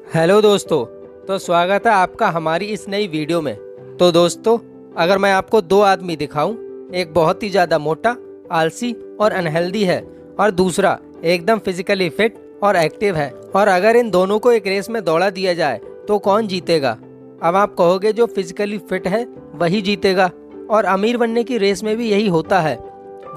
Hello दोस्तों। तो स्वागत है आपका हमारी इस नई वीडियो में। तो दोस्तों, अगर मैं आपको दो आदमी दिखाऊं, एक बहुत ही ज़्यादा मोटा, आलसी और अनहेल्दी है और दूसरा एकदम फिजिकली फिट और एक्टिव है, और अगर इन दोनों को एक रेस में दौड़ा दिया जाए तो कौन जीतेगा? अब आप कहोगे जो फिजिकली फिट है वही जीतेगा, और अमीर बनने की रेस में भी यही होता है।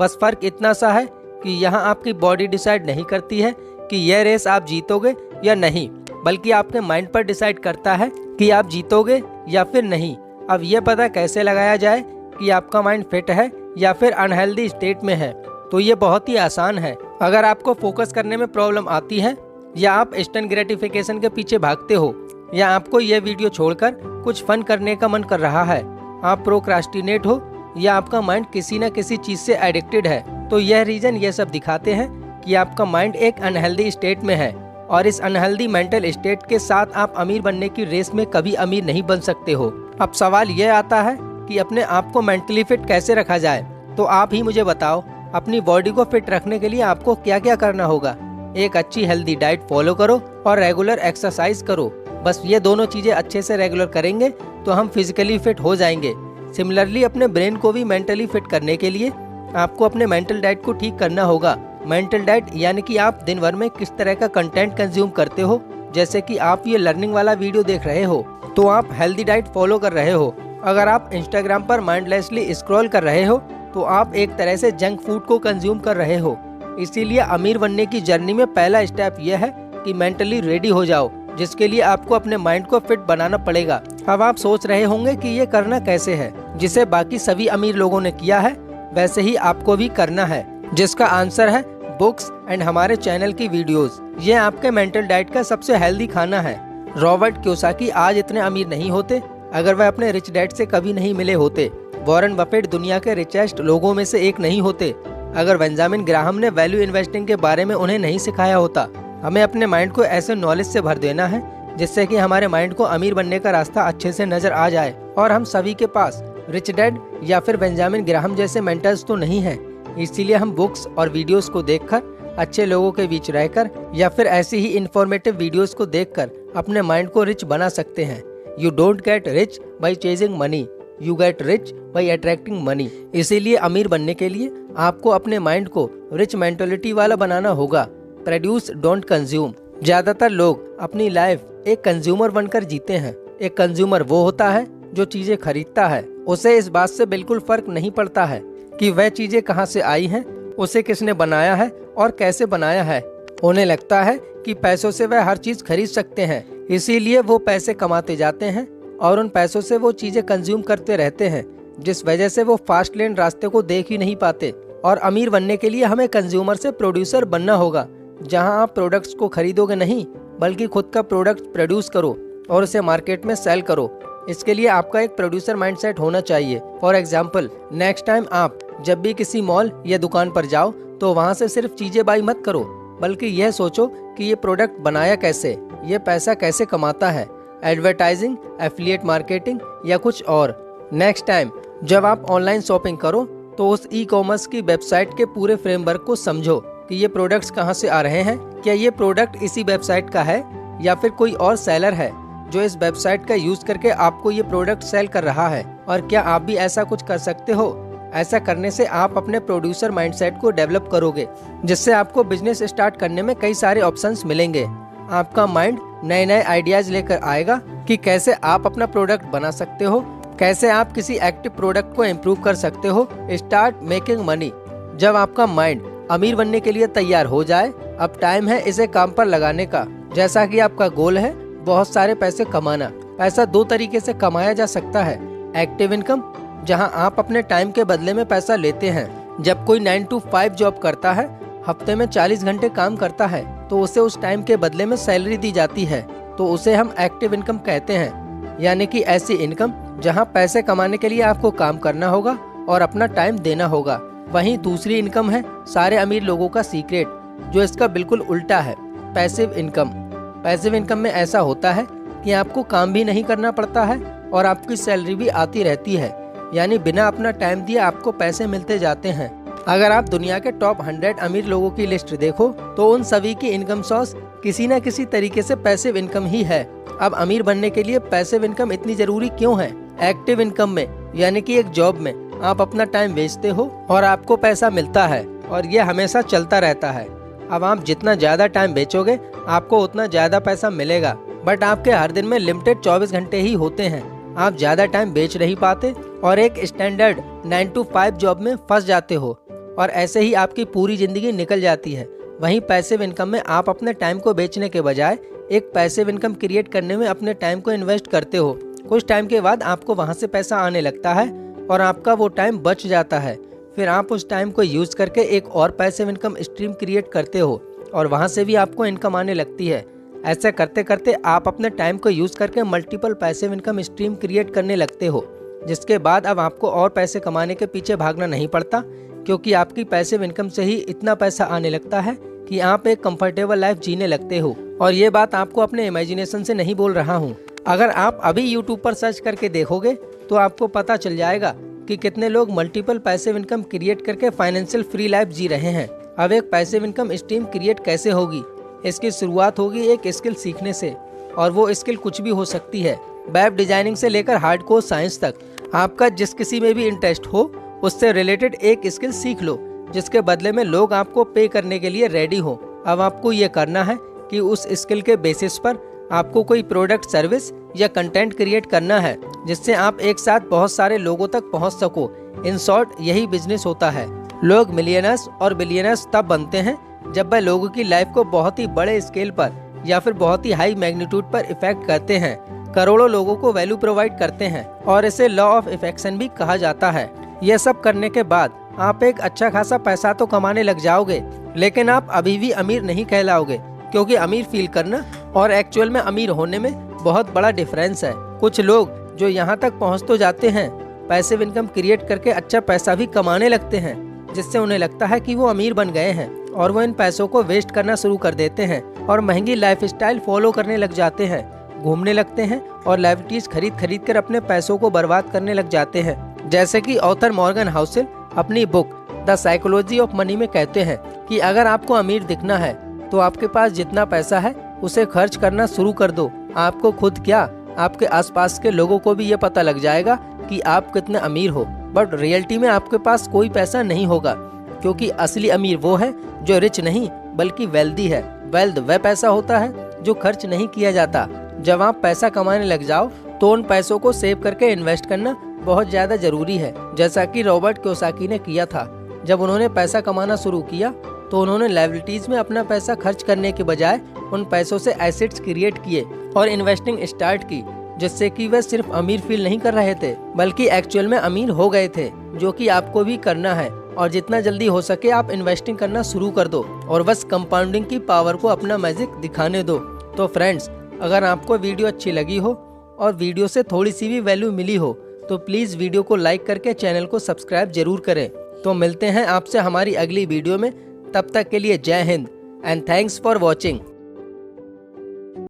बस फ़र्क इतना सा है कि यहाँ आपकी बॉडी डिसाइड नहीं करती है कि यह रेस आप जीतोगे या नहीं, बल्कि आपके माइंड पर डिसाइड करता है कि आप जीतोगे या फिर नहीं। अब ये पता कैसे लगाया जाए कि आपका माइंड फिट है या फिर अनहेल्दी स्टेट में है? तो ये बहुत ही आसान है। अगर आपको फोकस करने में प्रॉब्लम आती है, या आप इंस्टेंट ग्रेटिफिकेशन के पीछे भागते हो, या आपको यह वीडियो छोड़कर कुछ फन करने का मन कर रहा है, आप प्रोक्रास्टिनेट हो, या आपका माइंड किसी न किसी चीज़ से एडिक्टेड है, तो यह रीज़न ये सब दिखाते हैं कि आपका माइंड एक अनहेल्दी स्टेट में है। और इस अनहेल्दी मेंटल स्टेट के साथ आप अमीर बनने की रेस में कभी अमीर नहीं बन सकते हो। अब सवाल यह आता है कि अपने आप को मेंटली फिट कैसे रखा जाए। तो आप ही मुझे बताओ, अपनी बॉडी को फिट रखने के लिए आपको क्या क्या करना होगा? एक अच्छी हेल्दी डाइट फॉलो करो और रेगुलर एक्सरसाइज करो। बस ये दोनों चीज़ें अच्छे से रेगुलर करेंगे तो हम फिजिकली फिट हो जाएंगे। सिमिलरली अपने ब्रेन को भी मेंटली फिट करने के लिए आपको अपने मेंटल डाइट को ठीक करना होगा। मेंटल डाइट यानी कि आप दिन भर में किस तरह का कंटेंट कंज्यूम करते हो। जैसे कि आप ये लर्निंग वाला वीडियो देख रहे हो तो आप हेल्दी डाइट फॉलो कर रहे हो। अगर आप इंस्टाग्राम पर माइंडलेसली स्क्रॉल कर रहे हो तो आप एक तरह से जंक फूड को कंज्यूम कर रहे हो। इसीलिए अमीर बनने की जर्नी में पहला स्टेप यह है कि मेंटली रेडी हो जाओ, जिसके लिए आपको अपने माइंड को फिट बनाना पड़ेगा। अब आप सोच रहे होंगे कि ये करना कैसे है? जिसे बाकी सभी अमीर लोगों ने किया है वैसे ही आपको भी करना है, जिसका आंसर है बुक्स एंड हमारे चैनल की वीडियोस। ये आपके मेंटल डाइट का सबसे हेल्दी खाना है। रॉबर्ट कियोसाकी आज इतने अमीर नहीं होते अगर वह अपने रिच डैड से कभी नहीं मिले होते। वॉरेन बफेट दुनिया के रिचेस्ट लोगों में से एक नहीं होते अगर बेंजामिन ग्राहम ने वैल्यू इन्वेस्टिंग के बारे में उन्हें नहीं सिखाया होता। हमें अपने माइंड को ऐसे नॉलेज से भर देना है जिससे कि हमारे माइंड को अमीर बनने का रास्ता अच्छे से नजर आ जाए। और हम सभी के पास रिच डैड या फिर बेंजामिन ग्राहम जैसे मेंटर्स तो नहीं है, इसीलिए हम बुक्स और वीडियोस को देखकर, अच्छे लोगों के बीच रहकर, या फिर ऐसी ही इंफॉर्मेटिव वीडियोस को देखकर अपने माइंड को रिच बना सकते हैं। You don't get rich by chasing money, you get rich by attracting money. इसीलिए अमीर बनने के लिए आपको अपने माइंड को रिच मेंटालिटी वाला बनाना होगा। Produce don't consume. ज्यादातर लोग अपनी लाइफ एक कंज्यूमर बनकर जीते हैं। एक कंज्यूमर वो होता है जो चीजें खरीदता है। उसे इस बात से बिल्कुल फर्क नहीं पड़ता है कि वह चीजें कहाँ से आई हैं, उसे किसने बनाया है और कैसे बनाया है। उन्हें लगता है कि पैसों से वह हर चीज खरीद सकते हैं, इसीलिए वो पैसे कमाते जाते हैं और उन पैसों से वो चीजें कंज्यूम करते रहते हैं, जिस वजह से वो फास्ट लेन रास्ते को देख ही नहीं पाते। और अमीर बनने के लिए हमें कंज्यूमर से प्रोड्यूसर बनना होगा, जहां आप प्रोडक्ट्स को खरीदोगे नहीं बल्कि खुद का प्रोडक्ट प्रोड्यूस करो और उसे मार्केट में सेल करो। इसके लिए आपका एक प्रोड्यूसर माइंडसेट होना चाहिए। फॉर एग्जाम्पल, नेक्स्ट टाइम आप जब भी किसी मॉल या दुकान पर जाओ तो वहां से सिर्फ चीजें बाई मत करो, बल्कि यह सोचो कि ये प्रोडक्ट बनाया कैसे, ये पैसा कैसे कमाता है, एडवर्टाइजिंग, एफिलिएट मार्केटिंग या कुछ और। नेक्स्ट टाइम जब आप ऑनलाइन शॉपिंग करो तो उस ई कॉमर्स की वेबसाइट के पूरे फ्रेमवर्क को समझो कि ये प्रोडक्ट्स कहाँ से आ रहे हैं, क्या ये प्रोडक्ट इसी वेबसाइट का है या फिर कोई और सेलर है जो इस वेबसाइट का यूज करके आपको ये प्रोडक्ट सेल कर रहा है, और क्या आप भी ऐसा कुछ कर सकते हो। ऐसा करने से आप अपने प्रोड्यूसर माइंडसेट को डेवलप करोगे, जिससे आपको बिजनेस स्टार्ट करने में कई सारे ऑप्शंस मिलेंगे। आपका माइंड नए नए आइडियाज लेकर आएगा कि कैसे आप अपना प्रोडक्ट बना सकते हो, कैसे आप किसी एक्टिव प्रोडक्ट को इम्प्रूव कर सकते हो। Start making money. जब आपका माइंड अमीर बनने के लिए तैयार हो जाए, अब टाइम है इसे काम पर लगाने का। जैसा कि आपका गोल है बहुत सारे पैसे कमाना। पैसा दो तरीके से कमाया जा सकता है। एक्टिव इनकम, जहां आप अपने टाइम के बदले में पैसा लेते हैं। जब कोई 9 to 5 जॉब करता है, हफ्ते में 40 घंटे काम करता है, तो उसे उस टाइम के बदले में सैलरी दी जाती है, तो उसे हम एक्टिव इनकम कहते हैं। यानी कि ऐसी इनकम जहां पैसे कमाने के लिए आपको काम करना होगा और अपना टाइम देना होगा। वहीं दूसरी इनकम है सारे अमीर लोगों का सीक्रेट, जो इसका बिल्कुल उल्टा है, पैसिव इनकम। पैसिव इनकम में ऐसा होता है कि आपको काम भी नहीं करना पड़ता है और आपकी सैलरी भी आती रहती है, यानी बिना अपना टाइम दिए आपको पैसे मिलते जाते हैं। अगर आप दुनिया के टॉप 100 अमीर लोगों की लिस्ट देखो तो उन सभी की इनकम सोर्स किसी न किसी तरीके से पैसिव इनकम ही है। अब अमीर बनने के लिए पैसिव इनकम इतनी जरूरी क्यों है? एक्टिव इनकम में यानी कि एक जॉब में आप अपना टाइम बेचते हो और आपको पैसा मिलता है और ये हमेशा चलता रहता है। अब आप जितना ज्यादा टाइम बेचोगे आपको उतना ज्यादा पैसा मिलेगा, बट आपके हर दिन में लिमिटेड 24 घंटे ही होते हैं। आप ज्यादा टाइम बेच नहीं पाते और एक स्टैंडर्ड 9 to 5 जॉब में फंस जाते हो और ऐसे ही आपकी पूरी जिंदगी निकल जाती है। वहीं पैसिव इनकम में आप अपने टाइम को बेचने के बजाय एक पैसिव इनकम क्रिएट करने में अपने टाइम को इन्वेस्ट करते हो। कुछ टाइम के बाद आपको वहां से पैसा आने लगता है और आपका वो टाइम बच जाता है। फिर आप उस टाइम को यूज करके एक और पैसिव इनकम स्ट्रीम क्रिएट करते हो और वहां से भी आपको इनकम आने लगती है। ऐसे करते करते आप अपने टाइम को यूज करके multiple passive income stream create करने लगते हो, जिसके बाद अब आपको और पैसे कमाने के पीछे भागना नहीं पड़ता, क्योंकि आपकी पैसिव इनकम से ही इतना पैसा आने लगता है कि आप एक कंफर्टेबल लाइफ जीने लगते हो। और ये बात आपको अपने इमेजिनेशन से नहीं बोल रहा हूँ। अगर आप अभी यूट्यूब पर सर्च करके देखोगे तो आपको पता चल जाएगा कि कितने लोग मल्टीपल पैसिव इनकम क्रिएट करके फाइनेंशियल फ्री लाइफ जी रहे हैं। अब एक पैसिव इनकम स्ट्रीम क्रिएट कैसे होगी? इसकी शुरुआत होगी एक स्किल सीखने से, और वो स्किल कुछ भी हो सकती है, वेब डिजाइनिंग से लेकर हार्डकोर साइंस तक। आपका जिस किसी में भी इंटरेस्ट हो उससे रिलेटेड एक स्किल सीख लो, जिसके बदले में लोग आपको पे करने के लिए रेडी हो। अब आपको ये करना है कि उस स्किल के बेसिस पर आपको कोई प्रोडक्ट, सर्विस या कंटेंट क्रिएट करना है, जिससे आप एक साथ बहुत सारे लोगों तक पहुंच सको। इन शॉर्ट यही बिजनेस होता है। लोग मिलियनर्स और बिलियनर्स तब बनते हैं जब वह लोगों की लाइफ को बहुत ही बड़े स्केल पर या फिर बहुत ही हाई मैग्नीट्यूड पर इफेक्ट करते हैं, करोड़ों लोगों को वैल्यू प्रोवाइड करते हैं, और इसे लॉ ऑफ इफेक्शन भी कहा जाता है। यह सब करने के बाद आप एक अच्छा खासा पैसा तो कमाने लग जाओगे, लेकिन आप अभी भी अमीर नहीं कहलाओगे, क्योंकि अमीर फील करना और एक्चुअल में अमीर होने में बहुत बड़ा डिफरेंस है। कुछ लोग जो यहाँ तक पहुँच तो जाते हैं, पैसिव इनकम क्रिएट करके अच्छा पैसा भी कमाने लगते हैं, जिससे उन्हें लगता है कि वो अमीर बन गए हैं, और वो इन पैसों को वेस्ट करना शुरू कर देते हैं और महंगी लाइफस्टाइल फॉलो करने लग जाते हैं, घूमने लगते हैं और लाइबिलिटीज खरीद कर अपने पैसों को बर्बाद करने लग जाते हैं। जैसे कि ऑथर मॉर्गन हाउसेल अपनी book the psychology of money में कहते हैं कि अगर आपको अमीर दिखना है तो आपके पास जितना पैसा है उसे खर्च करना शुरू कर दो। आपको खुद क्या, आपके आसपास के लोगों को भी ये पता लग जाएगा कि आप कितने अमीर हो, बट रियलिटी में आपके पास कोई पैसा नहीं होगा, क्योंकि असली अमीर वो है जो रिच नहीं बल्कि वेल्दी है। वेल्थ वह पैसा होता है जो खर्च नहीं किया जाता। जब आप पैसा कमाने लग जाओ तो उन पैसों को सेव करके इन्वेस्ट करना बहुत ज्यादा जरूरी है, जैसा कि रॉबर्ट कियोसाकी ने किया था। जब उन्होंने पैसा कमाना शुरू किया तो उन्होंने लायबिलिटीज में अपना पैसा खर्च करने के बजाय उन पैसों से एसेट्स क्रिएट किए और इन्वेस्टिंग स्टार्ट की, जिससे कि वे सिर्फ अमीर फील नहीं कर रहे थे बल्कि एक्चुअल में अमीर हो गए थे, जो कि आपको भी करना है। और जितना जल्दी हो सके आप इन्वेस्टिंग करना शुरू कर दो और बस कंपाउंडिंग की पावर को अपना मैजिक दिखाने दो। तो फ्रेंड्स, अगर आपको वीडियो अच्छी लगी हो और वीडियो से थोड़ी सी भी वैल्यू मिली हो तो प्लीज़ वीडियो को लाइक करके चैनल को सब्सक्राइब जरूर करें। तो मिलते हैं आपसे हमारी अगली वीडियो में, तब तक के लिए जय Hind and thanks for watching.